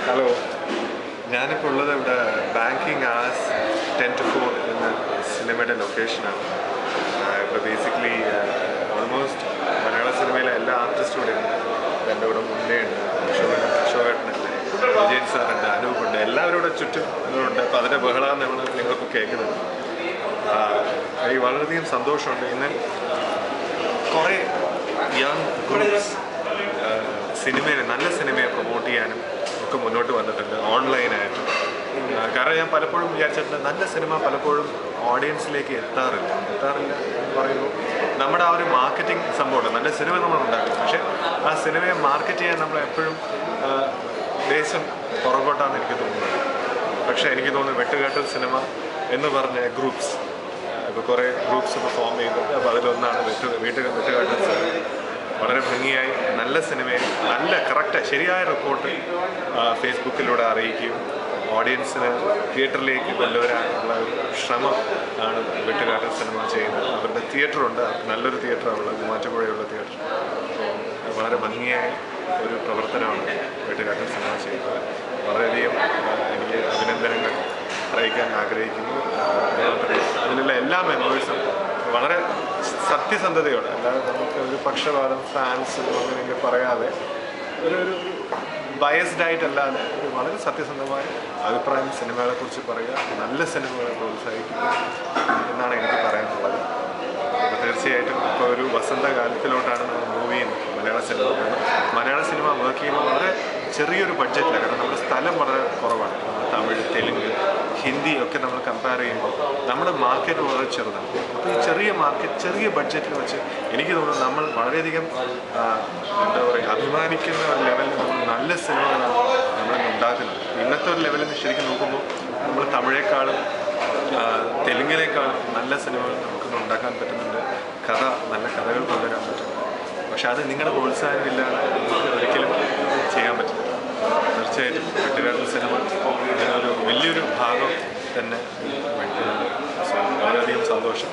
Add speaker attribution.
Speaker 1: Hello, ഞാനിപ്പോൾ ഉള്ളത് ഇവിടെ ബാങ്കിങ് ആസ് 10 to 4 എന്ന സിനിമയുടെ ലൊക്കേഷനാണ്. ഇപ്പോൾ ബേസിക്കലി ഓൾമോസ്റ്റ് മലയാള സിനിമയിലെ എല്ലാ ആർട്ടിസ്റ്റും ഇവിടെ ഉണ്ട്. എൻ്റെ കൂടെ മുന്നേ ഉണ്ട്, അശോകേട്ടനുണ്ട്, വിജയൻ സാറുണ്ട്, അനൂപുണ്ട്, എല്ലാവരും ഇവിടെ ചുറ്റും ഉണ്ട്. അപ്പോൾ അതിൻ്റെ ബഹളമാണ് നിങ്ങളിപ്പോൾ കേൾക്കുന്നത്. എനിക്ക് വളരെയധികം സന്തോഷമുണ്ട്. ഇന്ന് കുറേ യങ് ഗ്രൂപ്പ്സ് സിനിമയെ, നല്ല സിനിമയെ പ്രൊമോട്ട് ചെയ്യാനും ഒക്കെ മുന്നോട്ട് വന്നിട്ടുണ്ട് ഓൺലൈനായിട്ട്. കാരണം ഞാൻ പലപ്പോഴും വിചാരിച്ചിട്ടുണ്ട്, നല്ല സിനിമ പലപ്പോഴും ഓഡിയൻസിലേക്ക് എത്താറില്ല എന്ന് പറയുമ്പോൾ നമ്മുടെ ആ ഒരു മാർക്കറ്റിംഗ് സംഭവമുണ്ട്. നല്ല സിനിമ നമ്മൾ ഉണ്ടാക്കും, പക്ഷേ ആ സിനിമയെ മാർക്കറ്റ് ചെയ്യാൻ നമ്മൾ എപ്പോഴും ദേശം പുറകോട്ടാണെന്ന് എനിക്ക് തോന്നുന്നത്. പക്ഷേ എനിക്ക് തോന്നുന്നു വെട്ടുകാട്ടൽ സിനിമ എന്ന് പറഞ്ഞ ഗ്രൂപ്പ്സ്, ഇപ്പോൾ കുറേ ഗ്രൂപ്പ്സ് ഇപ്പോൾ ഫോം ചെയ്യുന്നുണ്ട്. അപ്പോൾ അതിലൊന്നാണ് വെട്ടുകാട്ടൽ സിനിമ. വളരെ ഭംഗിയായി നല്ല സിനിമയെ നല്ല കറക്റ്റ് ശരിയായ റിപ്പോർട്ട് ഫേസ്ബുക്കിലൂടെ അറിയിക്കുകയും ഓഡിയൻസിന് തിയേറ്ററിലേക്ക് കൊണ്ടുവരാനുള്ള ഒരു ശ്രമം ആണ് വെട്ടുകാട്ടൽ സിനിമ ചെയ്യുന്നത്. അവരുടെ തിയേറ്ററുണ്ട്, നല്ലൊരു തിയേറ്ററാണുള്ളത്, മൂവാറ്റുപുഴയുള്ള തിയേറ്റർ. അപ്പോൾ വളരെ ഭംഗിയായ ഒരു പ്രവർത്തനമാണ് വെട്ടുകാട്ടൽ സിനിമ ചെയ്യുന്നത്. വളരെയധികം എനിക്ക് അഭിനന്ദനങ്ങൾ അറിയിക്കാൻ ആഗ്രഹിക്കുന്നു. അതിലുള്ള എല്ലാ മെമ്പേഴ്സും വളരെ സത്യസന്ധതയോടെ, അല്ലാതെ നമുക്ക് ഒരു പക്ഷപാതം ഫാൻസ് അങ്ങനെയൊക്കെ പറയാതെ ഒരു ബയസ്ഡ് ആയിട്ടല്ലാതെ ഒരു വളരെ സത്യസന്ധമായ അഭിപ്രായം സിനിമകളെക്കുറിച്ച് പറയുക, നല്ല സിനിമകളെ പ്രോത്സാഹിപ്പിക്കുക എന്നാണ് എനിക്ക് പറയാനുള്ളത്. അപ്പോൾ തീർച്ചയായിട്ടും ഇപ്പോൾ ഒരു വസന്തകാലത്തിലോട്ടാണ് നമ്മൾ മൂവ് ചെയ്യുന്നത്. മലയാള സിനിമ വർക്ക് ചെയ്യുമ്പോൾ വളരെ ചെറിയൊരു ബഡ്ജറ്റിലാണ്. കാരണം നമ്മുടെ സ്ഥലം വളരെ കുറവാണ്. തമിഴ്, തെലുങ്ക്, ഹിന്ദി ഒക്കെ നമ്മൾ കമ്പയർ ചെയ്യുമ്പോൾ നമ്മുടെ മാർക്കറ്റ് വളരെ ചെറുതാണ്. അപ്പോൾ ഈ ചെറിയ മാർക്കറ്റ്, ചെറിയ ബഡ്ജറ്റിൽ വെച്ച് എനിക്ക് തോന്നുന്നു നമ്മൾ വളരെയധികം എന്താ പറയുക, അഭിമാനിക്കുന്ന ഒരു ലെവലിൽ നമ്മൾ നല്ല സിനിമകളാണ് നമ്മൾ ഉണ്ടാക്കുന്നത്. ഇന്നത്തെ ഒരു ലെവലിൽ നിന്ന് ശരിക്കും നോക്കുമ്പോൾ നമ്മൾ തമിഴേക്കാളും തെലുങ്കിനേക്കാളും നല്ല സിനിമകൾ നമുക്കൊന്ന് ഉണ്ടാക്കാൻ പറ്റുന്നുണ്ട്. നല്ല കഥകൾ കൊണ്ടുവരാൻ പറ്റുന്നുണ്ട്. പക്ഷെ അത് നിങ്ങളുടെ പ്രോത്സാഹനമില്ലാതെ നമുക്ക് ഒരിക്കലും ചെയ്യാൻ പറ്റില്ല. തീർച്ചയായിട്ടും വെട്ടുകാട്ടൽ സിനിമ ഒരു വലിയൊരു ഭാഗം തന്നെ വളരെയധികം സന്തോഷം.